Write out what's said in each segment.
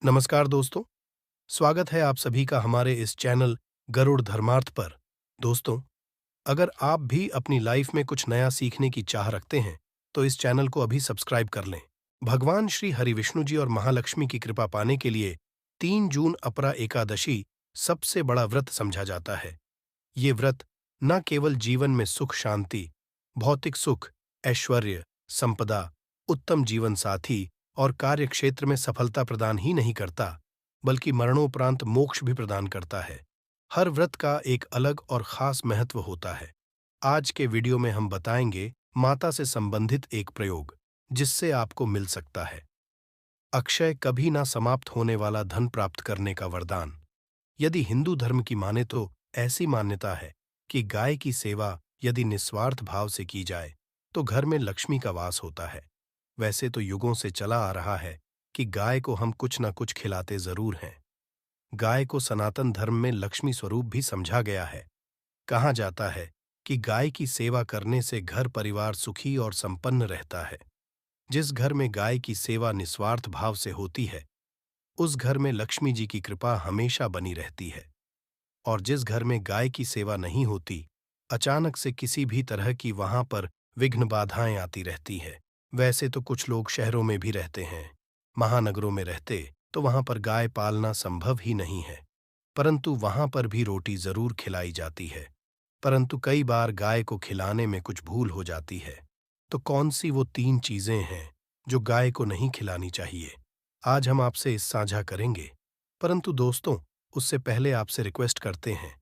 नमस्कार दोस्तों, स्वागत है आप सभी का हमारे इस चैनल गरुड़ धर्मार्थ पर। दोस्तों, अगर आप भी अपनी लाइफ में कुछ नया सीखने की चाह रखते हैं, तो इस चैनल को अभी सब्सक्राइब कर लें। भगवान श्री हरिविष्णु जी और महालक्ष्मी की कृपा पाने के लिए 3 जून अपरा एकादशी सबसे बड़ा व्रत समझा जाता है। ये व्रत न केवल जीवन में सुख शांति, भौतिक सुख, ऐश्वर्य, संपदा, उत्तम जीवन साथी और कार्य क्षेत्र में सफलता प्रदान ही नहीं करता, बल्कि मरणोपरांत मोक्ष भी प्रदान करता है। हर व्रत का एक अलग और खास महत्व होता है। आज के वीडियो में हम बताएंगे माता से संबंधित एक प्रयोग, जिससे आपको मिल सकता है अक्षय कभी ना समाप्त होने वाला धन प्राप्त करने का वरदान। यदि हिंदू धर्म की माने तो ऐसी मान्यता है कि गाय की सेवा यदि निस्वार्थ भाव से की जाए तो घर में लक्ष्मी का वास होता है। वैसे तो युगों से चला आ रहा है कि गाय को हम कुछ न कुछ खिलाते जरूर हैं। गाय को सनातन धर्म में लक्ष्मी स्वरूप भी समझा गया है। कहा जाता है कि गाय की सेवा करने से घर परिवार सुखी और संपन्न रहता है। जिस घर में गाय की सेवा निस्वार्थ भाव से होती है, उस घर में लक्ष्मी जी की कृपा हमेशा बनी रहती है। और जिस घर में गाय की सेवा नहीं होती, अचानक से किसी भी तरह की वहां पर विघ्न बाधाएं आती रहती है। वैसे तो कुछ लोग शहरों में भी रहते हैं, महानगरों में रहते तो वहां पर गाय पालना संभव ही नहीं है, परंतु वहां पर भी रोटी जरूर खिलाई जाती है। परंतु कई बार गाय को खिलाने में कुछ भूल हो जाती है। तो कौन सी वो 3 चीजें हैं जो गाय को नहीं खिलानी चाहिए, आज हम आपसे इस साझा करेंगे। परंतु दोस्तों, उससे पहले आपसे रिक्वेस्ट करते हैं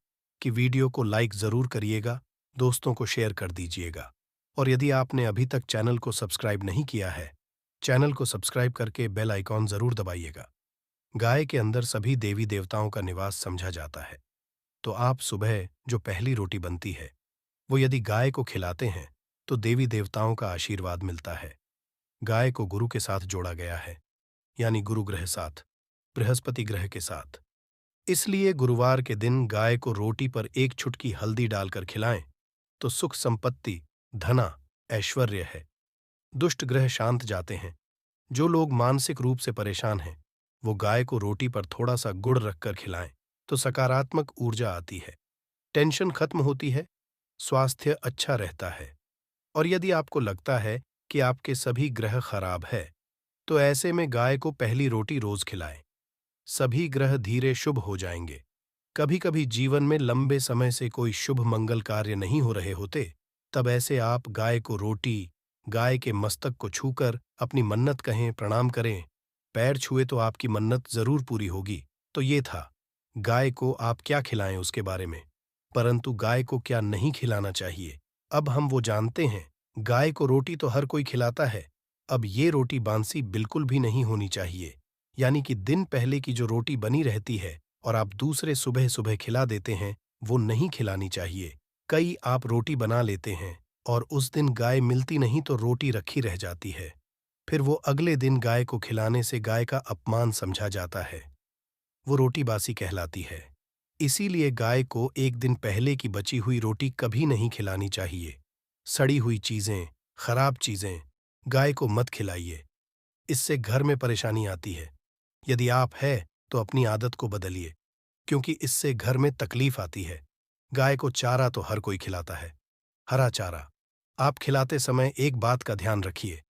कि वीडियो को लाइक जरूर करिएगा, दोस्तों को शेयर कर दीजिएगा, और यदि आपने अभी तक चैनल को सब्सक्राइब नहीं किया है, चैनल को सब्सक्राइब करके बेल आइकॉन जरूर दबाइएगा। गाय के अंदर सभी देवी देवताओं का निवास समझा जाता है, तो आप सुबह जो पहली रोटी बनती है, वो यदि गाय को खिलाते हैं तो देवी देवताओं का आशीर्वाद मिलता है। गाय को गुरु के साथ जोड़ा गया है, यानी गुरु ग्रह साथ, बृहस्पति ग्रह के साथ। इसलिए गुरुवार के दिन गाय को रोटी पर एक चुटकी हल्दी डालकर खिलाएं तो सुख संपत्ति, धना, ऐश्वर्य है। दुष्ट ग्रह शांत जाते हैं। जो लोग मानसिक रूप से परेशान हैं, वो गाय को रोटी पर थोड़ा सा गुड़ रखकर खिलाएं तो सकारात्मक ऊर्जा आती है, टेंशन खत्म होती है, स्वास्थ्य अच्छा रहता है। और यदि आपको लगता है कि आपके सभी ग्रह खराब है, तो ऐसे में गाय को पहली रोटी रोज खिलाएं। सभी ग्रह धीरे शुभ हो जाएंगे। कभी कभी जीवन में लंबे समय से कोई शुभ मंगल कार्य नहीं हो रहे होते, तब ऐसे आप गाय को रोटी, गाय के मस्तक को छूकर अपनी मन्नत कहें, प्रणाम करें। पैर छुए तो आपकी मन्नत जरूर पूरी होगी। तो ये था गाय को आप क्या खिलाएं उसके बारे में। परंतु गाय को क्या नहीं खिलाना चाहिए, अब हम वो जानते हैं। गाय को रोटी तो हर कोई खिलाता है, अब ये रोटी बांसी बिल्कुल भी नहीं होनी चाहिए। यानी कि दिन पहले की जो रोटी बनी रहती है और आप दूसरे सुबह सुबह खिला देते हैं, वो नहीं खिलानी चाहिए। कई आप रोटी बना लेते हैं और उस दिन गाय मिलती नहीं तो रोटी रखी रह जाती है। फिर वो अगले दिन गाय को खिलाने से गाय का अपमान समझा जाता है, वो रोटी बासी कहलाती है। इसीलिए गाय को एक दिन पहले की बची हुई रोटी कभी नहीं खिलानी चाहिए। सड़ी हुई चीजें, खराब चीजें गाय को मत खिलाइए, इससे घर में परेशानी आती है। यदि आप है तो अपनी आदत को बदलिए, क्योंकि इससे घर में तकलीफ आती है। गाय को चारा तो हर कोई खिलाता है, हरा चारा। आप खिलाते समय एक बात का ध्यान रखिए,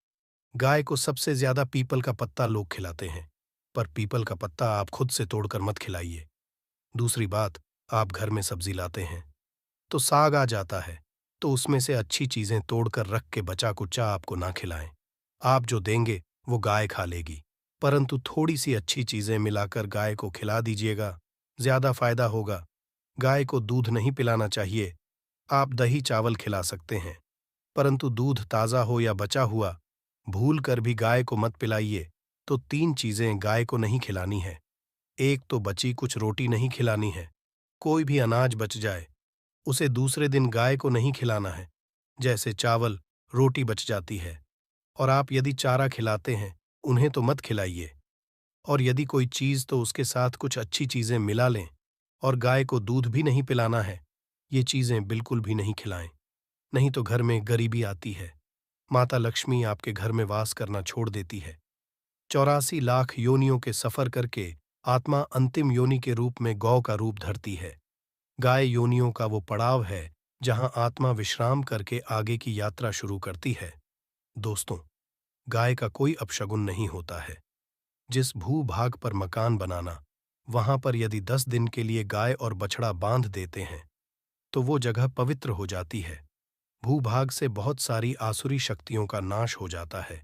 गाय को सबसे ज्यादा पीपल का पत्ता लोग खिलाते हैं, पर पीपल का पत्ता आप खुद से तोड़कर मत खिलाइए। दूसरी बात, आप घर में सब्जी लाते हैं तो साग आ जाता है, तो उसमें से अच्छी चीजें तोड़कर रख के बचा कुचा आपको ना खिलाएं। आप जो देंगे वो गाय खा लेगी, परंतु थोड़ी सी अच्छी चीजें मिलाकर गाय को खिला दीजिएगा, ज्यादा फायदा होगा। गाय को दूध नहीं पिलाना चाहिए। आप दही चावल खिला सकते हैं, परंतु दूध ताजा हो या बचा हुआ भूल कर भी गाय को मत पिलाइए। तो 3 चीजें गाय को नहीं खिलानी है। एक तो बची कुछ रोटी नहीं खिलानी है। कोई भी अनाज बच जाए उसे दूसरे दिन गाय को नहीं खिलाना है। जैसे चावल, रोटी बच जाती है और आप यदि चारा खिलाते हैं, उन्हें तो मत खिलाइए। और यदि कोई चीज तो उसके साथ कुछ अच्छी चीजें मिला लें। और गाय को दूध भी नहीं पिलाना है, ये चीजें बिल्कुल भी नहीं खिलाएं, नहीं तो घर में गरीबी आती है, माता लक्ष्मी आपके घर में वास करना छोड़ देती है। 84 लाख योनियों के सफर करके आत्मा अंतिम योनि के रूप में गौ का रूप धरती है। गाय योनियों का वो पड़ाव है जहां आत्मा विश्राम करके आगे की यात्रा शुरू करती है। दोस्तों, गाय का कोई अपशगुन नहीं होता है। जिस भूभाग पर मकान बनाना, वहां पर यदि 10 दिन के लिए गाय और बछड़ा बांध देते हैं तो वो जगह पवित्र हो जाती है। भूभाग से बहुत सारी आसुरी शक्तियों का नाश हो जाता है,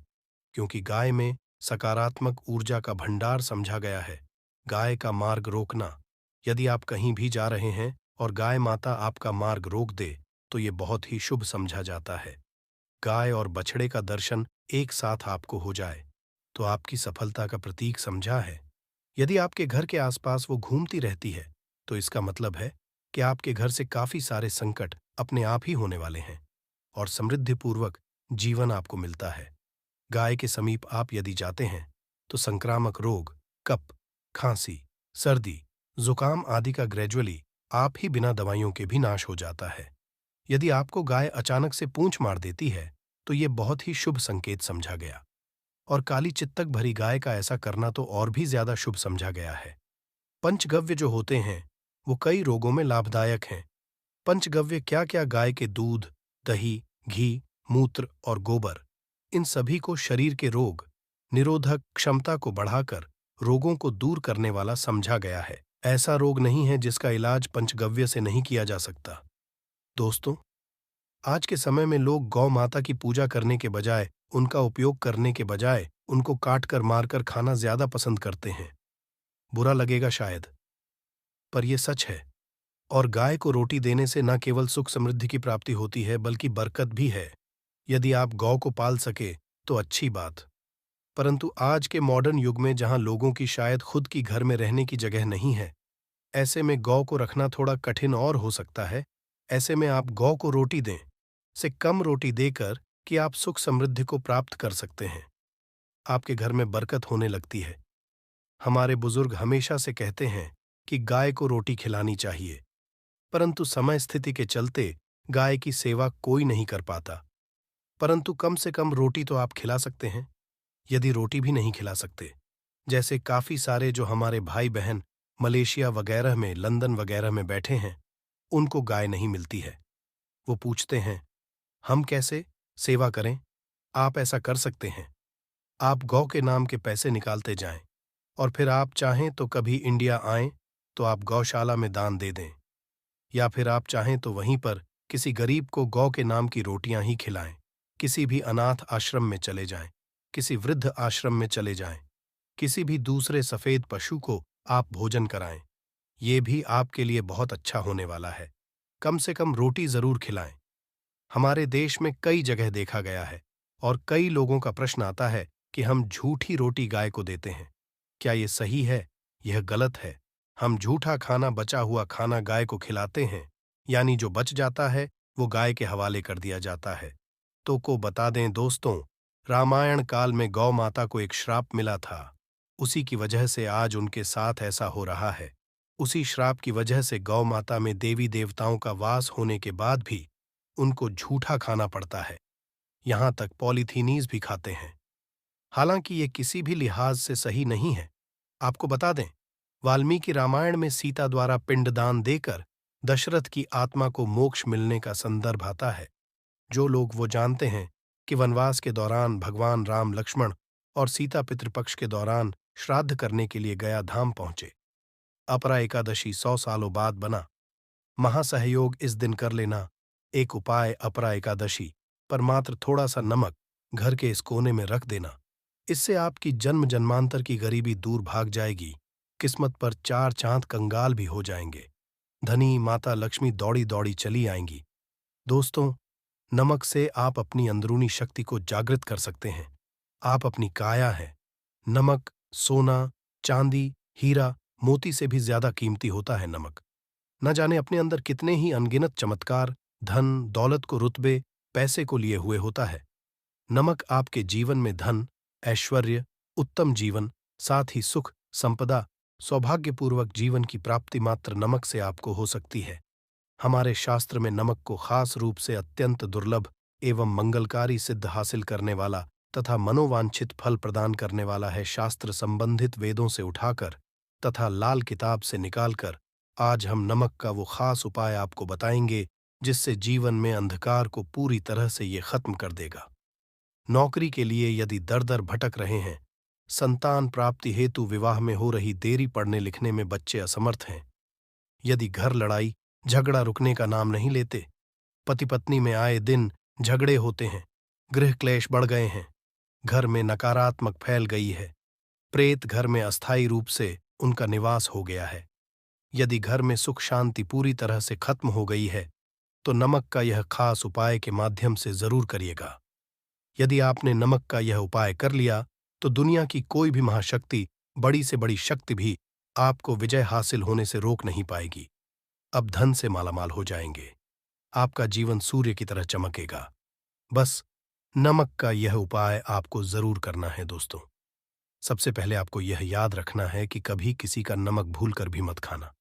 क्योंकि गाय में सकारात्मक ऊर्जा का भंडार समझा गया है। गाय का मार्ग रोकना, यदि आप कहीं भी जा रहे हैं और गाय माता आपका मार्ग रोक दे तो ये बहुत ही शुभ समझा जाता है। गाय और बछड़े का दर्शन एक साथ आपको हो जाए तो आपकी सफलता का प्रतीक समझा है। यदि आपके घर के आसपास वो घूमती रहती है तो इसका मतलब है कि आपके घर से काफी सारे संकट अपने आप ही होने वाले हैं और समृद्धिपूर्वक जीवन आपको मिलता है। गाय के समीप आप यदि जाते हैं तो संक्रामक रोग, कफ, खांसी, सर्दी, जुकाम आदि का ग्रेजुअली आप ही बिना दवाइयों के भी नाश हो जाता है। यदि आपको गाय अचानक से पूंछ मार देती है तो ये बहुत ही शुभ संकेत समझा गया, और काली चित्तक भरी गाय का ऐसा करना तो और भी ज्यादा शुभ समझा गया है। पंचगव्य जो होते हैं वो कई रोगों में लाभदायक हैं। पंचगव्य क्या क्या? गाय के दूध, दही, घी, मूत्र और गोबर, इन सभी को शरीर के रोग निरोधक क्षमता को बढ़ाकर रोगों को दूर करने वाला समझा गया है। ऐसा रोग नहीं है जिसका इलाज पंचगव्य से नहीं किया जा सकता। दोस्तों, आज के समय में लोग गौ माता की पूजा करने के बजाय, उनका उपयोग करने के बजाय उनको काटकर मारकर खाना ज्यादा पसंद करते हैं। बुरा लगेगा शायद, पर यह सच है। और गाय को रोटी देने से न केवल सुख समृद्धि की प्राप्ति होती है बल्कि बरकत भी है। यदि आप गौ को पाल सके तो अच्छी बात, परंतु आज के मॉडर्न युग में जहां लोगों की शायद खुद की घर में रहने की जगह नहीं है, ऐसे में गौ को रखना थोड़ा कठिन और हो सकता है। ऐसे में आप गौ को रोटी दें से कम रोटी देकर कि आप सुख समृद्धि को प्राप्त कर सकते हैं। आपके घर में बरकत होने लगती है। हमारे बुजुर्ग हमेशा से कहते हैं कि गाय को रोटी खिलानी चाहिए, परंतु समय स्थिति के चलते गाय की सेवा कोई नहीं कर पाता। परंतु कम से कम रोटी तो आप खिला सकते हैं। यदि रोटी भी नहीं खिला सकते, जैसे काफी सारे जो हमारे भाई बहन मलेशिया वगैरह में, लंदन वगैरह में बैठे हैं, उनको गाय नहीं मिलती है। वो पूछते हैं हम कैसे सेवा करें? आप ऐसा कर सकते हैं। आप गौ के नाम के पैसे निकालते जाएं और फिर आप चाहें तो कभी इंडिया आएं तो आप गौशाला में दान दे दें, या फिर आप चाहें तो वहीं पर किसी गरीब को गौ के नाम की रोटियां ही खिलाएं। किसी भी अनाथ आश्रम में चले जाएं, किसी वृद्ध आश्रम में चले जाएं, किसी भी दूसरे सफेद पशु को आप भोजन कराएं। ये भी आपके लिए बहुत अच्छा होने वाला है। कम से कम रोटी जरूर खिलाएं। हमारे देश में कई जगह देखा गया है और कई लोगों का प्रश्न आता है कि हम झूठी रोटी गाय को देते हैं। क्या ये सही है? यह गलत है। हम झूठा खाना, बचा हुआ खाना गाय को खिलाते हैं, यानी जो बच जाता है वो गाय के हवाले कर दिया जाता है। तो को बता दें दोस्तों, रामायण काल में गौ माता को एक श्राप मिला था। उसी की वजह से आज उनके साथ ऐसा हो रहा है। उसी श्राप की वजह से गौ माता में देवी देवताओं का वास होने के बाद भी उनको झूठा खाना पड़ता है। यहां तक पॉलीथीनीज भी खाते हैं। हालांकि ये किसी भी लिहाज से सही नहीं है। आपको बता दें, वाल्मीकि रामायण में सीता द्वारा पिंडदान देकर दशरथ की आत्मा को मोक्ष मिलने का संदर्भ आता है। जो लोग वो जानते हैं कि वनवास के दौरान भगवान राम, लक्ष्मण और सीता पितृपक्ष के दौरान श्राद्ध करने के लिए गया धाम पहुंचे। अपरा एकादशी 100 सालों बाद बना। महासहयोग इस दिन कर लेना। एक उपाय अपरा एकादशी पर मात्र थोड़ा सा नमक घर के इस कोने में रख देना। इससे आपकी जन्म जन्मांतर की गरीबी दूर भाग जाएगी। किस्मत पर 4 चांद कंगाल भी हो जाएंगे। धनी माता लक्ष्मी दौड़ी दौड़ी चली आएंगी। दोस्तों, नमक से आप अपनी अंदरूनी शक्ति को जागृत कर सकते हैं। आप अपनी काया हैं। नमक सोना, चांदी, हीरा, मोती से भी ज्यादा कीमती होता है नमक। न जाने अपने अंदर कितने ही अनगिनत चमत्कार, धन दौलत को, रुतबे, पैसे को लिए हुए होता है। नमक आपके जीवन में धन, ऐश्वर्य, उत्तम जीवन, साथ ही सुख, संपदा, सौभाग्यपूर्वक जीवन की प्राप्ति मात्र नमक से आपको हो सकती है। हमारे शास्त्र में नमक को खास रूप से अत्यंत दुर्लभ एवं मंगलकारी सिद्ध हासिल करने वाला तथा मनोवांछित फल प्रदान करने वाला है। शास्त्र संबंधित वेदों से उठाकर तथा लाल किताब से निकालकर आज हम नमक का वो खास उपाय आपको बताएंगे जिससे जीवन में अंधकार को पूरी तरह से ये खत्म कर देगा। नौकरी के लिए यदि दर दर भटक रहे हैं, संतान प्राप्ति हेतु विवाह में हो रही देरी, पढ़ने लिखने में बच्चे असमर्थ हैं, यदि घर लड़ाई झगड़ा रुकने का नाम नहीं लेते, पति पत्नी में आए दिन झगड़े होते हैं, गृह क्लेश बढ़ गए हैं, घर में नकारात्मक फैल गई है, प्रेत घर में अस्थायी रूप से उनका निवास हो गया है, यदि घर में सुख शांति पूरी तरह से खत्म हो गई है, तो नमक का यह खास उपाय के माध्यम से जरूर करिएगा। यदि आपने नमक का यह उपाय कर लिया तो दुनिया की कोई भी महाशक्ति, बड़ी से बड़ी शक्ति भी आपको विजय हासिल होने से रोक नहीं पाएगी। अब धन से मालामाल हो जाएंगे, आपका जीवन सूर्य की तरह चमकेगा। बस नमक का यह उपाय आपको जरूर करना है दोस्तों। सबसे पहले आपको यह याद रखना है कि कभी किसी का नमक भूलकर भी मत खाना।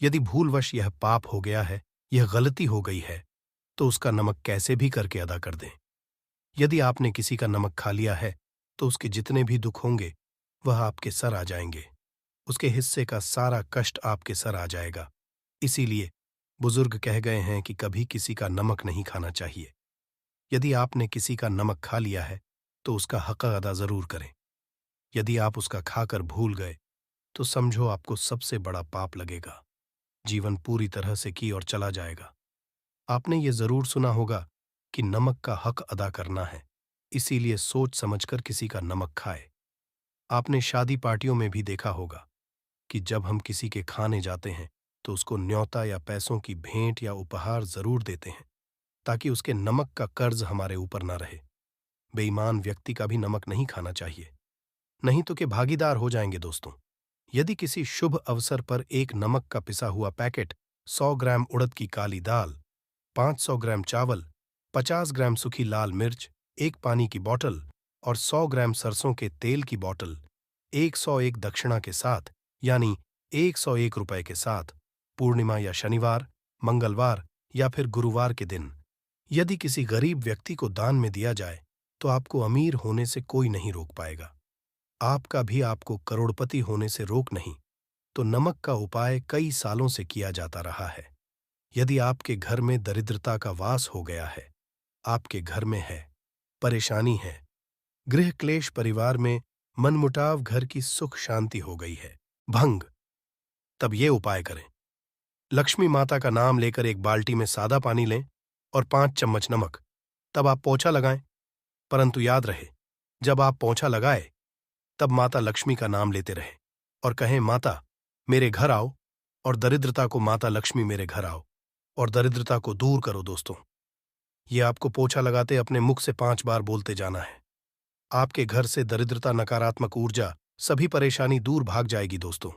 यदि भूलवश यह पाप हो गया है, यह गलती हो गई है, तो उसका नमक कैसे भी करके अदा कर दें। यदि आपने किसी का नमक खा लिया है तो उसके जितने भी दुख होंगे वह आपके सर आ जाएंगे, उसके हिस्से का सारा कष्ट आपके सर आ जाएगा। इसीलिए बुजुर्ग कह गए हैं कि कभी किसी का नमक नहीं खाना चाहिए। यदि आपने किसी का नमक खा लिया है तो उसका हक अदा जरूर करें। यदि आप उसका खाकर भूल गए तो समझो आपको सबसे बड़ा पाप लगेगा, जीवन पूरी तरह से की और चला जाएगा। आपने ये जरूर सुना होगा कि नमक का हक अदा करना है, इसीलिए सोच समझकर किसी का नमक खाए। आपने शादी पार्टियों में भी देखा होगा कि जब हम किसी के खाने जाते हैं तो उसको न्योता या पैसों की भेंट या उपहार जरूर देते हैं ताकि उसके नमक का कर्ज हमारे ऊपर ना रहे। बेईमान व्यक्ति का भी नमक नहीं खाना चाहिए, नहीं तो के भागीदार हो जाएंगे दोस्तों। यदि किसी शुभ अवसर पर एक नमक का पिसा हुआ पैकेट, 100 ग्राम उड़द की काली दाल, 500 ग्राम चावल, 50 ग्राम सूखी लाल मिर्च, एक पानी की बोतल और 100 ग्राम सरसों के तेल की बोतल 101 दक्षिणा के साथ यानी 101 रुपए के साथ पूर्णिमा या शनिवार, मंगलवार या फिर गुरुवार के दिन यदि किसी गरीब व्यक्ति को दान में दिया जाए तो आपको अमीर होने से कोई नहीं रोक पाएगा। आपका भी आपको करोड़पति होने से रोक नहीं। तो नमक का उपाय कई सालों से किया जाता रहा है। यदि आपके घर में दरिद्रता का वास हो गया है, आपके घर में है, परेशानी है, गृह क्लेश, परिवार में मनमुटाव, घर की सुख शांति हो गई है भंग, तब ये उपाय करें। लक्ष्मी माता का नाम लेकर एक बाल्टी में सादा पानी लें और 5 चम्मच नमक, तब आप पोंछा लगाएं। परंतु याद रहे, जब आप पोंछा लगाए तब माता लक्ष्मी का नाम लेते रहे और कहें, माता मेरे घर आओ, और दरिद्रता को माता लक्ष्मी मेरे घर आओ, और दरिद्रता को दूर करो। दोस्तों, ये आपको पोंछा लगाते अपने मुख से 5 बार बोलते जाना है। आपके घर से दरिद्रता, नकारात्मक ऊर्जा, सभी परेशानी दूर भाग जाएगी दोस्तों।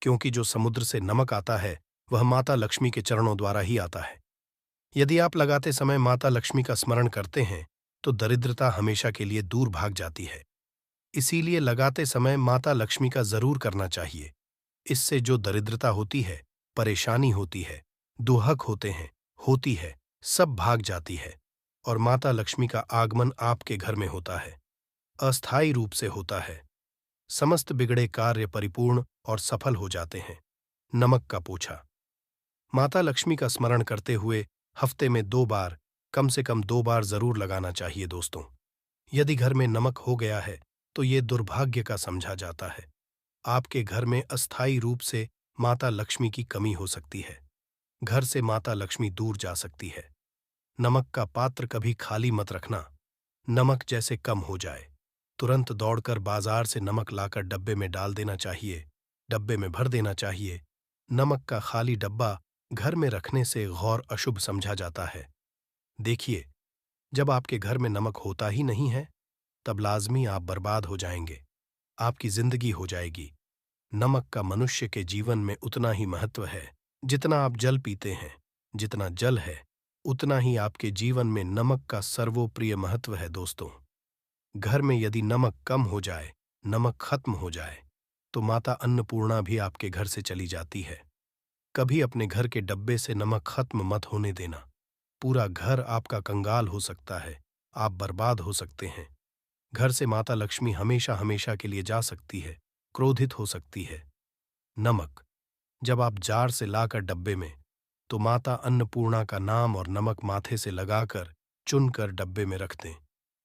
क्योंकि जो समुद्र से नमक आता है वह माता लक्ष्मी के चरणों द्वारा ही आता है। यदि आप लगाते समय माता लक्ष्मी का स्मरण करते हैं तो दरिद्रता हमेशा के लिए दूर भाग जाती है। इसीलिए लगाते समय माता लक्ष्मी का जरूर करना चाहिए। इससे जो दरिद्रता होती है, परेशानी होती है, दुहक होते हैं, होती है, सब भाग जाती है और माता लक्ष्मी का आगमन आपके घर में होता है, अस्थायी रूप से होता है। समस्त बिगड़े कार्य परिपूर्ण और सफल हो जाते हैं। नमक का पोछा माता लक्ष्मी का स्मरण करते हुए हफ्ते में 2 बार, कम से कम 2 बार जरूर लगाना चाहिए दोस्तों। यदि घर में नमक हो गया है तो ये दुर्भाग्य का समझा जाता है। आपके घर में अस्थायी रूप से माता लक्ष्मी की कमी हो सकती है, घर से माता लक्ष्मी दूर जा सकती है। नमक का पात्र कभी खाली मत रखना। नमक जैसे कम हो जाए तुरंत दौड़कर बाजार से नमक लाकर डब्बे में डाल देना चाहिए, डब्बे में भर देना चाहिए। नमक का खाली डब्बा घर में रखने से गौर अशुभ समझा जाता है। देखिए, जब आपके घर में नमक होता ही नहीं है तब लाजमी आप बर्बाद हो जाएंगे, आपकी जिंदगी हो जाएगी। नमक का मनुष्य के जीवन में उतना ही महत्व है जितना आप जल पीते हैं। जितना जल है उतना ही आपके जीवन में नमक का सर्वोप्रिय महत्व है दोस्तों। घर में यदि नमक कम हो जाए, नमक खत्म हो जाए, तो माता अन्नपूर्णा भी आपके घर से चली जाती है। कभी अपने घर के डब्बे से नमक खत्म मत होने देना, पूरा घर आपका कंगाल हो सकता है, आप बर्बाद हो सकते हैं। घर से माता लक्ष्मी हमेशा हमेशा के लिए जा सकती है, क्रोधित हो सकती है। नमक जब आप जार से लाकर डब्बे में, तो माता अन्नपूर्णा का नाम और नमक माथे से लगाकर चुनकर डब्बे में रख दें।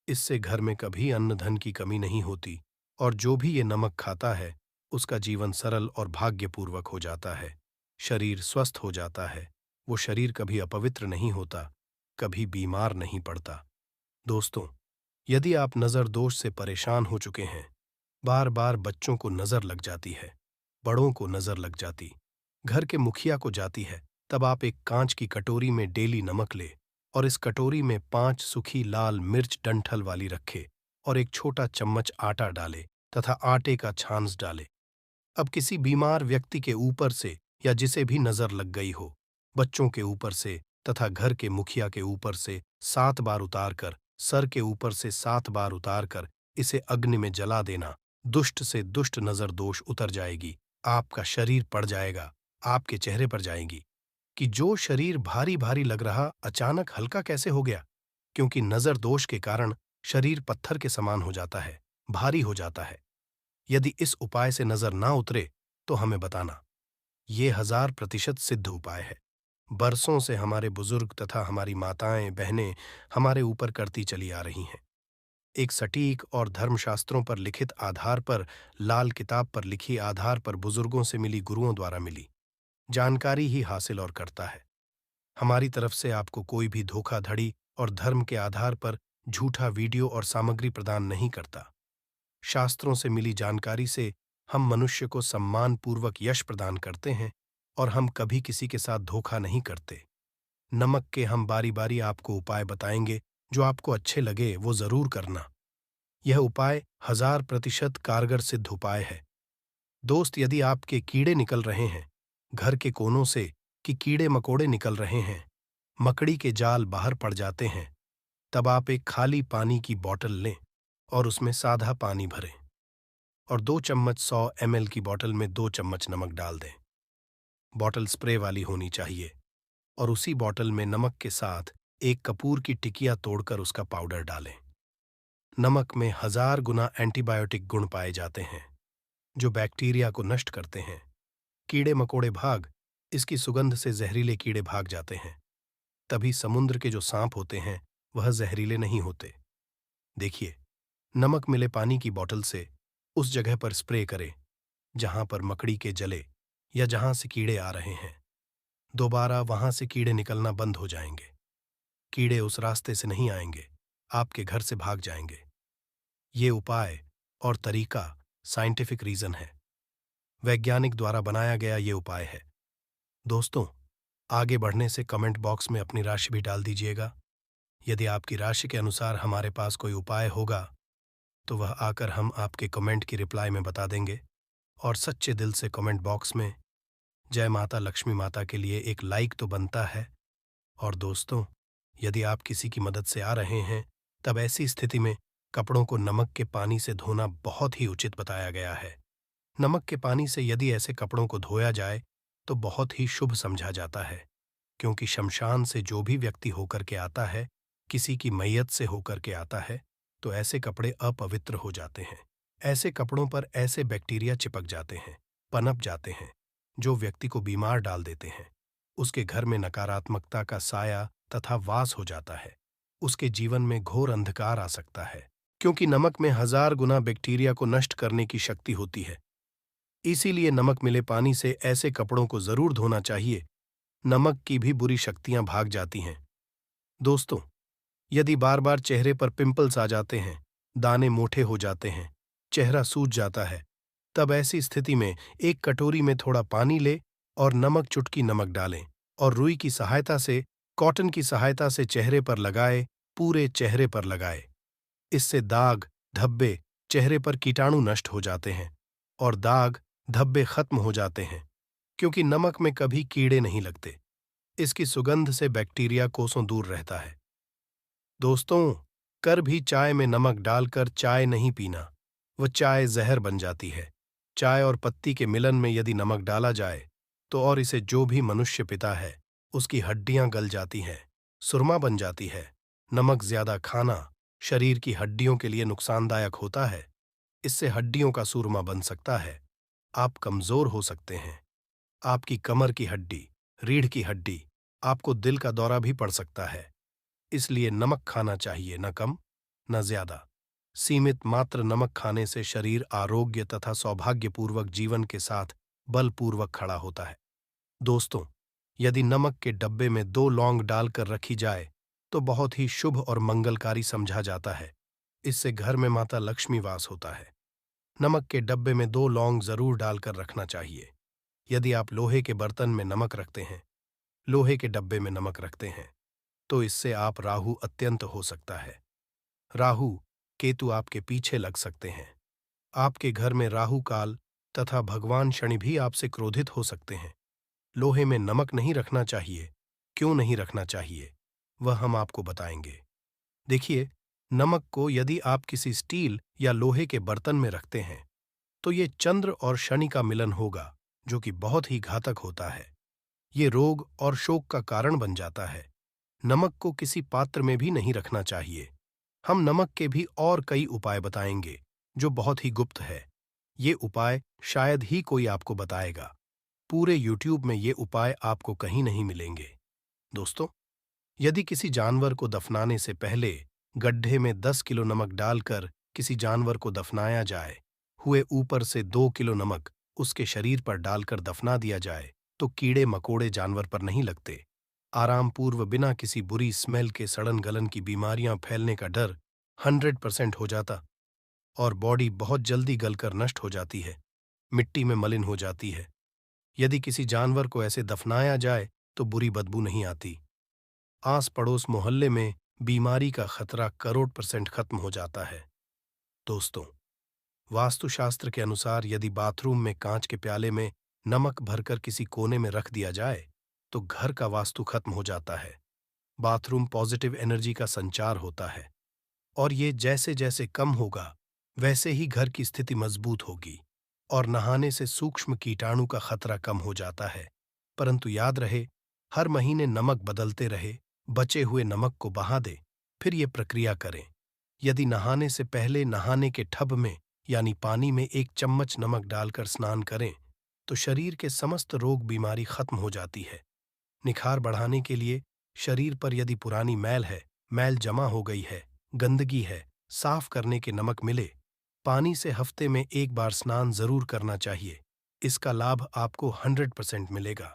इससे घर में कभी अन्न धन की कमी नहीं होती और जो भी ये नमक खाता है उसका जीवन सरल और भाग्यपूर्वक हो जाता है। शरीर स्वस्थ हो जाता है। वो शरीर कभी अपवित्र नहीं होता, कभी बीमार नहीं पड़ता। दोस्तों, यदि आप नज़र दोष से परेशान हो चुके हैं, बार बार बच्चों को नज़र लग जाती है, बड़ों को नज़र लग जाती, घर के मुखिया को जाती है, तब आप एक कांच की कटोरी में डेली नमक ले और इस कटोरी में 5 सूखी लाल मिर्च डंठल वाली रखे और एक छोटा चम्मच आटा डाले तथा आटे का छांस डाले। अब किसी बीमार व्यक्ति के ऊपर से या जिसे भी नजर लग गई हो, बच्चों के ऊपर से तथा घर के मुखिया के ऊपर से 7 बार उतारकर, सर के ऊपर से 7 बार उतारकर इसे अग्नि में जला देना। दुष्ट से दुष्ट नजर दोष उतर जाएगी, आपका शरीर पड़ जाएगा, आपके चेहरे पर जाएगी कि जो शरीर भारी भारी लग रहा अचानक हल्का कैसे हो गया, क्योंकि नजर दोष के कारण शरीर पत्थर के समान हो जाता है, भारी हो जाता है। यदि इस उपाय से नजर ना उतरे तो हमें बताना। ये 1000% सिद्ध उपाय है। बरसों से हमारे बुजुर्ग तथा हमारी माताएं बहनें हमारे ऊपर करती चली आ रही हैं। एक सटीक और धर्मशास्त्रों पर लिखित आधार पर, लाल किताब पर लिखी आधार पर, बुजुर्गों से मिली, गुरुओं द्वारा मिली जानकारी ही हासिल और करता है। हमारी तरफ से आपको कोई भी धोखाधड़ी और धर्म के आधार पर झूठा वीडियो और सामग्री प्रदान नहीं करता। शास्त्रों से मिली जानकारी से हम मनुष्य को सम्मानपूर्वक यश प्रदान करते हैं और हम कभी किसी के साथ धोखा नहीं करते। नमक के हम बारी बारी आपको उपाय बताएंगे, जो आपको अच्छे लगे वो जरूर करना। यह उपाय 1000% कारगर सिद्ध उपाय है। दोस्त, यदि आपके कीड़े निकल रहे हैं, घर के कोनों से कि कीड़े मकोड़े निकल रहे हैं, मकड़ी के जाल बाहर पड़ जाते हैं, तब आप एक खाली पानी की बोतल लें और उसमें सादा पानी भरें और 2 चम्मच 100 ml की बोतल में 2 चम्मच नमक डाल दें। बोतल स्प्रे वाली होनी चाहिए और उसी बोतल में नमक के साथ एक कपूर की टिकिया तोड़कर उसका पाउडर डालें। नमक में 1000 गुना एंटीबायोटिक गुण पाए जाते हैं, जो बैक्टीरिया को नष्ट करते हैं। कीड़े मकोड़े भाग, इसकी सुगंध से जहरीले कीड़े भाग जाते हैं। तभी समुद्र के जो सांप होते हैं वह जहरीले नहीं होते। देखिए, नमक मिले पानी की बोतल से उस जगह पर स्प्रे करें जहां पर मकड़ी के जले या जहां से कीड़े आ रहे हैं। दोबारा वहां से कीड़े निकलना बंद हो जाएंगे। कीड़े उस रास्ते से नहीं आएंगे, आपके घर से भाग जाएंगे। ये उपाय और तरीका साइंटिफिक रीजन है, वैज्ञानिक द्वारा बनाया गया ये उपाय है। दोस्तों, आगे बढ़ने से कमेंट बॉक्स में अपनी राशि भी डाल दीजिएगा। यदि आपकी राशि के अनुसार हमारे पास कोई उपाय होगा तो वह आकर हम आपके कमेंट की रिप्लाई में बता देंगे। और सच्चे दिल से कमेंट बॉक्स में जय माता लक्ष्मी माता के लिए एक लाइक तो बनता है। और दोस्तों, यदि आप किसी की मदद से आ रहे हैं, तब ऐसी स्थिति में कपड़ों को नमक के पानी से धोना बहुत ही उचित बताया गया है। नमक के पानी से यदि ऐसे कपड़ों को धोया जाए तो बहुत ही शुभ समझा जाता है, क्योंकि शमशान से जो भी व्यक्ति होकर के आता है, किसी की मैयत से होकर के आता है, तो ऐसे कपड़े अपवित्र हो जाते हैं। ऐसे कपड़ों पर ऐसे बैक्टीरिया चिपक जाते हैं, पनप जाते हैं, जो व्यक्ति को बीमार डाल देते हैं। उसके घर में नकारात्मकता का साया तथा वास हो जाता है। उसके जीवन में घोर अंधकार आ सकता है, क्योंकि नमक में 1000 गुना बैक्टीरिया को नष्ट करने की शक्ति होती है। इसीलिए नमक मिले पानी से ऐसे कपड़ों को जरूर धोना चाहिए। नमक की भी बुरी शक्तियां भाग जाती हैं। दोस्तों, यदि बार बार चेहरे पर पिंपल्स आ जाते हैं, दाने मोटे हो जाते हैं, चेहरा सूज जाता है, तब ऐसी स्थिति में एक कटोरी में थोड़ा पानी ले और नमक, चुटकी नमक डालें और रुई की सहायता से, कॉटन की सहायता से चेहरे पर लगाए, पूरे चेहरे पर लगाए। इससे दाग, धब्बे, चेहरे पर कीटाणु नष्ट हो जाते हैं और दाग, धब्बे खत्म हो जाते हैं, क्योंकि नमक में कभी कीड़े नहीं लगते। इसकी सुगंध से बैक्टीरिया कोसों दूर रहता है। दोस्तों, कर भी चाय में नमक डालकर चाय नहीं पीना, वह चाय जहर बन जाती है। चाय और पत्ती के मिलन में यदि नमक डाला जाए तो और इसे जो भी मनुष्य पीता है उसकी हड्डियां गल जाती हैं, सुरमा बन जाती है। नमक ज्यादा खाना शरीर की हड्डियों के लिए नुकसानदायक होता है। इससे हड्डियों का सूरमा बन सकता है। आप कमजोर हो सकते हैं। आपकी कमर की हड्डी, रीढ़ की हड्डी, आपको दिल का दौरा भी पड़ सकता है। इसलिए नमक खाना चाहिए, न कम न ज्यादा। सीमित मात्र नमक खाने से शरीर आरोग्य तथा सौभाग्यपूर्वक जीवन के साथ बलपूर्वक खड़ा होता है। दोस्तों, यदि नमक के डब्बे में 2 लौंग डालकर रखी जाए तो बहुत ही शुभ और मंगलकारी समझा जाता है। इससे घर में माता लक्ष्मी वास होता है। नमक के डब्बे में 2 लौंग जरूर डालकर रखना चाहिए। यदि आप लोहे के बर्तन में नमक रखते हैं, लोहे के डब्बे में नमक रखते हैं, तो इससे आप राहु अत्यंत हो सकता है। राहु केतु आपके पीछे लग सकते हैं। आपके घर में राहु काल तथा भगवान शनि भी आपसे क्रोधित हो सकते हैं। लोहे में नमक नहीं रखना चाहिए। क्यों नहीं रखना चाहिए, वह हम आपको बताएंगे। देखिए, नमक को यदि आप किसी स्टील या लोहे के बर्तन में रखते हैं तो ये चंद्र और शनि का मिलन होगा, जो कि बहुत ही घातक होता है। ये रोग और शोक का कारण बन जाता है। नमक को किसी पात्र में भी नहीं रखना चाहिए। हम नमक के भी और कई उपाय बताएंगे जो बहुत ही गुप्त है। ये उपाय शायद ही कोई आपको बताएगा। पूरे YouTube में ये उपाय आपको कहीं नहीं मिलेंगे। दोस्तों, यदि किसी जानवर को दफनाने से पहले गड्ढे में 10 किलो नमक डालकर किसी जानवर को दफनाया जाए, हुए ऊपर से 2 किलो नमक उसके शरीर पर डालकर दफना दिया जाए, तो कीड़े मकोड़े जानवर पर नहीं लगते। आराम पूर्व बिना किसी बुरी स्मेल के सड़न गलन की बीमारियां फैलने का डर 100% हो जाता और बॉडी बहुत जल्दी गलकर नष्ट हो जाती है, मिट्टी में मलिन हो जाती है। यदि किसी जानवर को ऐसे दफनाया जाए तो बुरी बदबू नहीं आती। आस पड़ोस मोहल्ले में बीमारी का खतरा करोड़% खत्म हो जाता है। दोस्तों, वास्तुशास्त्र के अनुसार यदि बाथरूम में कांच के प्याले में नमक भरकर किसी कोने में रख दिया जाए तो घर का वास्तु खत्म हो जाता है। बाथरूम पॉजिटिव एनर्जी का संचार होता है और ये जैसे जैसे कम होगा वैसे ही घर की स्थिति मजबूत होगी और नहाने से सूक्ष्म कीटाणु का खतरा कम हो जाता है। परंतु याद रहे, हर महीने नमक बदलते रहे, बचे हुए नमक को बहा दे, फिर ये प्रक्रिया करें। यदि नहाने से पहले नहाने के टब में यानी पानी में 1 चम्मच नमक डालकर स्नान करें तो शरीर के समस्त रोग बीमारी खत्म हो जाती है। निखार बढ़ाने के लिए शरीर पर यदि पुरानी मैल है, मैल जमा हो गई है, गंदगी है, साफ करने के नमक मिले, पानी से हफ्ते में 1 बार स्नान जरूर करना चाहिए। इसका लाभ आपको 100% मिलेगा।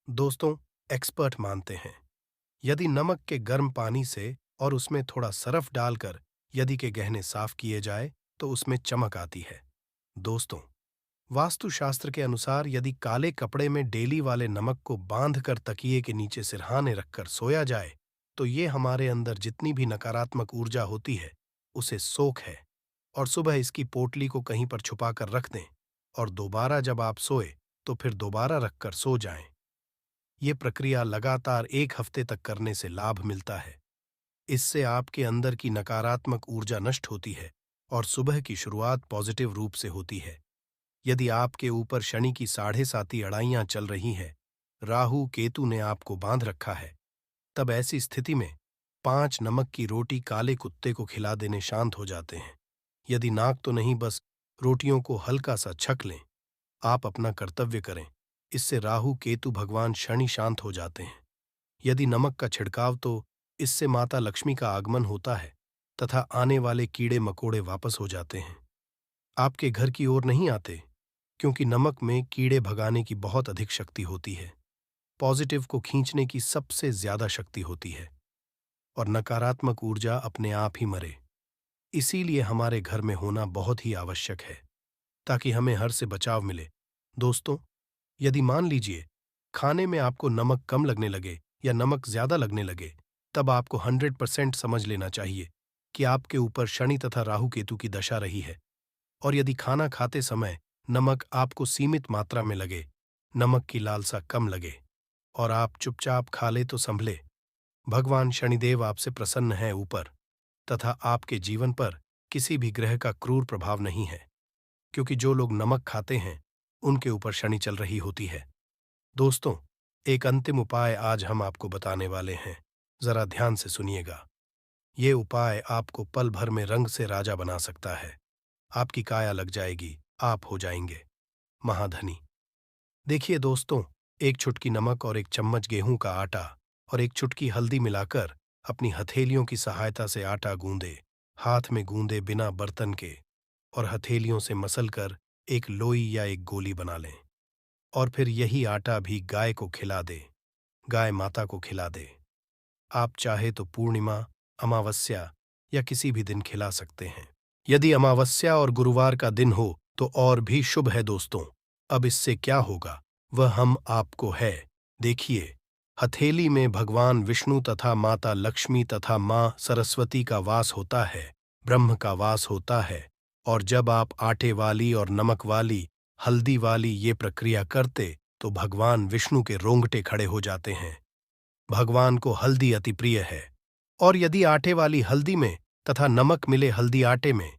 दोस्तों, एक्सपर्ट मानते हैं यदि नमक के गर्म पानी से और उसमें थोड़ा सरफ डालकर यदि के गहने साफ किए जाए तो उसमें चमक आती है। दोस्तों, वास्तुशास्त्र के अनुसार यदि काले कपड़े में डेली वाले नमक को बांधकर तकिए के नीचे सिरहाने रखकर सोया जाए तो ये हमारे अंदर जितनी भी नकारात्मक ऊर्जा होती है उसे सोख है और सुबह इसकी पोटली को कहीं पर छुपा कर रख दें और दोबारा जब आप सोए तो फिर दोबारा रखकर सो जाएं। ये प्रक्रिया लगातार 1 हफ्ते तक करने से लाभ मिलता है। इससे आपके अंदर की नकारात्मक ऊर्जा नष्ट होती है और सुबह की शुरुआत पॉजिटिव रूप से होती है। यदि आपके ऊपर शनि की 7.5 अड़ाइयां चल रही हैं, राहु केतु ने आपको बांध रखा है, तब ऐसी स्थिति में 5 नमक की रोटी काले कुत्ते को खिला देने शांत हो जाते हैं। यदि नाक तो नहीं, बस रोटियों को हल्का सा छक लें। आप अपना कर्तव्य करें। इससे राहु केतु भगवान शनि शांत हो जाते हैं। यदि नमक का छिड़काव तो इससे माता लक्ष्मी का आगमन होता है तथा आने वाले कीड़े मकोड़े वापस हो जाते हैं। आपके घर की ओर नहीं आते, क्योंकि नमक में कीड़े भगाने की बहुत अधिक शक्ति होती है। पॉजिटिव को खींचने की सबसे ज्यादा शक्ति होती है और नकारात्मक ऊर्जा अपने आप ही मरे। इसीलिए हमारे घर में होना बहुत ही आवश्यक है ताकि हमें हर से बचाव मिले। दोस्तों, यदि मान लीजिए खाने में आपको नमक कम लगने लगे या नमक ज्यादा लगने लगे, तब आपको 100% समझ लेना चाहिए कि आपके ऊपर शनि तथा राहु केतु की दशा रही है। और यदि खाना खाते समय नमक आपको सीमित मात्रा में लगे, नमक की लालसा कम लगे और आप चुपचाप खा ले तो संभले। भगवान शनिदेव आपसे प्रसन्न हैं ऊपर तथा आपके जीवन पर किसी भी ग्रह का क्रूर प्रभाव नहीं है, क्योंकि जो लोग नमक खाते हैं उनके ऊपर शनि चल रही होती है। दोस्तों, एक अंतिम उपाय आज हम आपको बताने वाले हैं, जरा ध्यान से सुनिएगा। ये उपाय आपको पल भर में रंग से राजा बना सकता है। आपकी काया लग जाएगी, आप हो जाएंगे महाधनी। देखिए दोस्तों, एक चुटकी नमक और एक चम्मच गेहूं का आटा और एक चुटकी हल्दी मिलाकर अपनी हथेलियों की सहायता से आटा गूंदे, हाथ में गूंदे बिना बर्तन के, और हथेलियों से मसलकर एक लोई या एक गोली बना लें। और फिर यही आटा भी गाय को खिला दे, गाय माता को खिला दे। आप चाहे तो पूर्णिमा, अमावस्या या किसी भी दिन खिला सकते हैं। यदि अमावस्या और गुरुवार का दिन हो तो और भी शुभ है दोस्तों। अब इससे क्या होगा वह हम आपको है। देखिए, हथेली में भगवान विष्णु तथा माता लक्ष्मी तथा माँ सरस्वती का वास होता है, ब्रह्म का वास होता है। और जब आप आटे वाली और नमक वाली, हल्दी वाली ये प्रक्रिया करते तो भगवान विष्णु के रोंगटे खड़े हो जाते हैं। भगवान को हल्दी अति प्रिय है। और यदि आटे वाली हल्दी में तथा नमक मिले हल्दी आटे में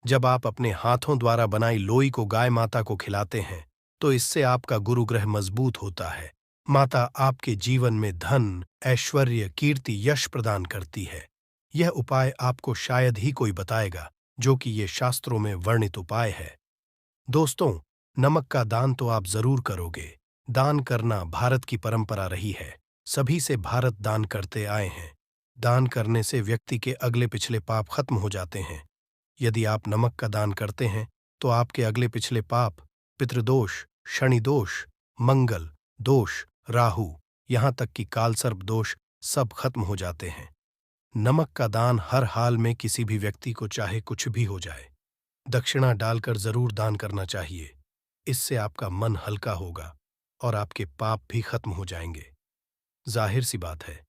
जब आप अपने हाथों द्वारा बनाई लोई को गाय माता को खिलाते हैं तो इससे आपका गुरुग्रह मजबूत होता है। माता आपके जीवन में धन, ऐश्वर्य, कीर्ति, यश प्रदान करती है। यह उपाय आपको शायद ही कोई बताएगा, जो कि ये शास्त्रों में वर्णित उपाय है। दोस्तों, नमक का दान तो आप जरूर करोगे। दान करना भारत की परंपरा रही है। सभी से भारत दान करते आए हैं। दान करने से व्यक्ति के अगले पिछले पाप खत्म हो जाते हैं। यदि आप नमक का दान करते हैं तो आपके अगले पिछले पाप, पितृदोष, शनि दोष, मंगल दोष, राहु, यहाँ तक कि कालसर्प दोष सब खत्म हो जाते हैं। नमक का दान हर हाल में किसी भी व्यक्ति को चाहे कुछ भी हो जाए, दक्षिणा डालकर जरूर दान करना चाहिए। इससे आपका मन हल्का होगा और आपके पाप भी खत्म हो जाएंगे। जाहिर सी बात है,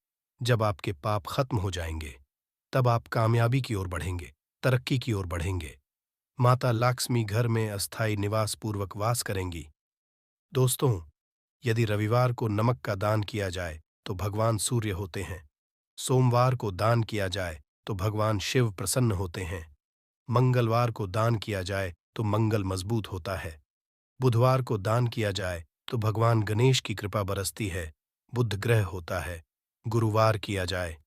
जब आपके पाप खत्म हो जाएंगे तब आप कामयाबी की ओर बढ़ेंगे, तरक्की की ओर बढ़ेंगे। माता लक्ष्मी घर में अस्थायी निवास पूर्वक वास करेंगी। दोस्तों, यदि रविवार को नमक का दान किया जाए तो भगवान सूर्य होते हैं। सोमवार को दान किया जाए तो भगवान शिव प्रसन्न होते हैं। मंगलवार को दान किया जाए तो मंगल मजबूत होता है। बुधवार को दान किया जाए तो भगवान गणेश की कृपा बरसती है, बुध ग्रह होता है। गुरुवार किया जाए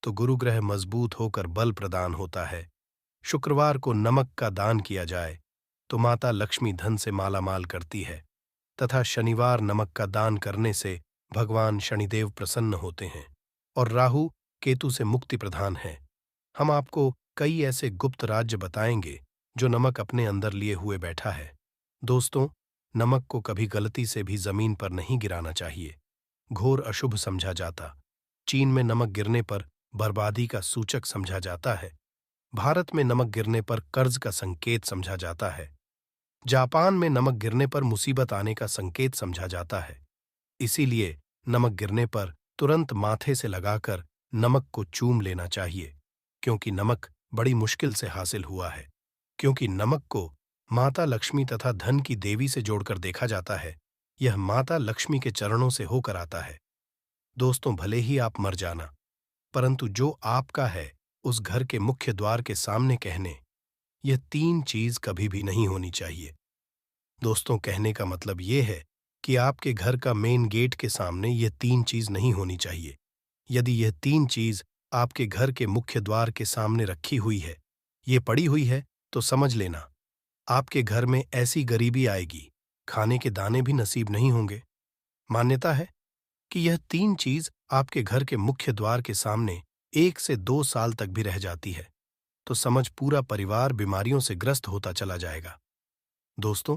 तो गुरु ग्रह मजबूत होकर बल प्रदान होता है। शुक्रवार को नमक का दान किया जाए तो माता लक्ष्मी धन से मालामाल करती है तथा शनिवार नमक का दान करने से भगवान शनिदेव प्रसन्न होते हैं और राहु केतु से मुक्ति प्रदान है। हम आपको कई ऐसे गुप्त राज्य बताएंगे जो नमक अपने अंदर लिए हुए बैठा है। दोस्तों, नमक को कभी गलती से भी जमीन पर नहीं गिराना चाहिए। घोर अशुभ समझा जाता। चीन में नमक गिरने पर बर्बादी का सूचक समझा जाता है। भारत में नमक गिरने पर कर्ज का संकेत समझा जाता है। जापान में नमक गिरने पर मुसीबत आने का संकेत समझा जाता है। इसीलिए नमक गिरने पर तुरंत माथे से लगाकर नमक को चूम लेना चाहिए, क्योंकि नमक बड़ी मुश्किल से हासिल हुआ है। क्योंकि नमक को माता लक्ष्मी तथा धन की देवी से जोड़कर देखा जाता है। यह माता लक्ष्मी के चरणों से होकर आता है। दोस्तों, भले ही आप मर जाना, परंतु जो आपका है उस घर के मुख्य द्वार के सामने कहने, यह 3 चीज कभी भी नहीं होनी चाहिए। दोस्तों, कहने का मतलब यह है कि आपके घर का मेन गेट के सामने यह 3 चीज नहीं होनी चाहिए। यदि यह 3 चीज आपके घर के मुख्य द्वार के सामने रखी हुई है, ये पड़ी हुई है, तो समझ लेना आपके घर में ऐसी गरीबी आएगी, खाने के दाने भी नसीब नहीं होंगे। मान्यता है कि यह 3 चीज आपके घर के मुख्य द्वार के सामने 1 से 2 साल तक भी रह जाती है तो समझ पूरा परिवार बीमारियों से ग्रस्त होता चला जाएगा। दोस्तों,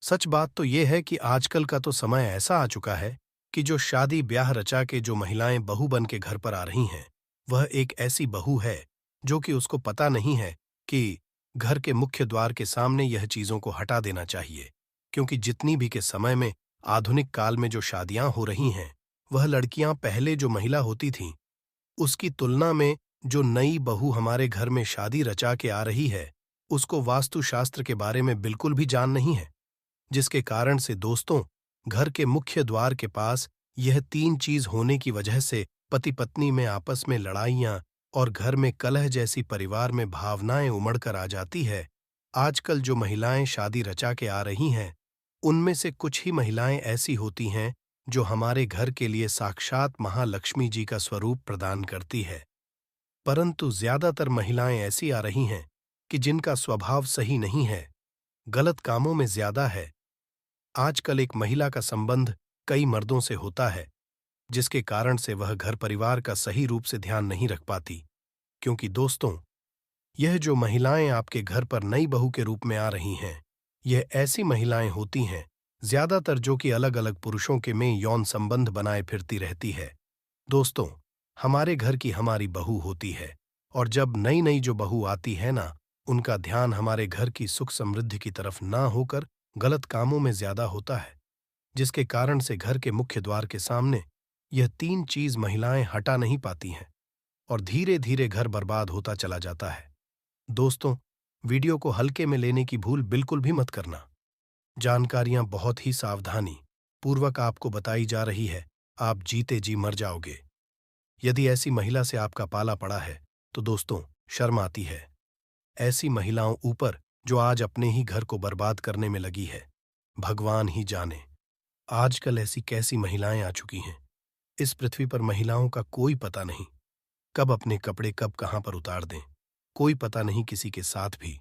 सच बात तो यह है कि आजकल का तो समय ऐसा आ चुका है कि जो शादी ब्याह रचा के जो महिलाएं बहू बन के घर पर आ रही हैं, वह एक ऐसी बहू है जो कि उसको पता नहीं है कि घर के मुख्य द्वार के सामने यह चीजों को हटा देना चाहिए। क्योंकि जितनी भी के समय में आधुनिक काल में जो शादियां हो रही हैं, वह लड़कियां पहले जो महिला होती थीं, उसकी तुलना में जो नई बहू हमारे घर में शादी रचा के आ रही है, उसको वास्तुशास्त्र के बारे में बिल्कुल भी जान नहीं है। जिसके कारण से दोस्तों, घर के मुख्य द्वार के पास यह 3 चीज होने की वजह से पति पत्नी में आपस में लड़ाइयां और घर में कलह जैसी परिवार में भावनाएं उमड़कर आ जाती है। आजकल जो महिलाएं शादी रचा के आ रही हैं, उनमें से कुछ ही महिलाएं ऐसी होती हैं जो हमारे घर के लिए साक्षात महालक्ष्मी जी का स्वरूप प्रदान करती है। परंतु ज्यादातर महिलाएं ऐसी आ रही हैं कि जिनका स्वभाव सही नहीं है, गलत कामों में ज्यादा है। आजकल एक महिला का संबंध कई मर्दों से होता है, जिसके कारण से वह घर परिवार का सही रूप से ध्यान नहीं रख पाती। क्योंकि दोस्तों, यह जो महिलाएं आपके घर पर नई बहू के रूप में आ रही हैं, यह ऐसी महिलाएं होती हैं ज्यादातर जो कि अलग अलग पुरुषों के में यौन संबंध बनाए फिरती रहती है। दोस्तों, हमारे घर की हमारी बहू होती है, और जब नई नई जो बहू आती है ना, उनका ध्यान हमारे घर की सुख समृद्धि की तरफ ना होकर गलत कामों में ज्यादा होता है, जिसके कारण से घर के मुख्य द्वार के सामने यह तीन चीज महिलाएं हटा नहीं पाती हैं, और धीरे धीरे घर बर्बाद होता चला जाता है। दोस्तों, वीडियो को हल्के में लेने की भूल बिल्कुल भी मत करना। जानकारियां बहुत ही सावधानी पूर्वक आपको बताई जा रही है, आप जीते जी मर जाओगे। यदि ऐसी महिला से आपका पाला पड़ा है, तो दोस्तों, शर्म आती है। ऐसी महिलाओं ऊपर जो आज अपने ही घर को बर्बाद करने में लगी है, भगवान ही जाने आजकल ऐसी कैसी महिलाएं आ चुकी हैं। इस पृथ्वी पर महिलाओं का कोई पता नहीं, कब अपने कपड़े कब कहां पर उतार दें, कोई पता नहीं किसी के साथ भी।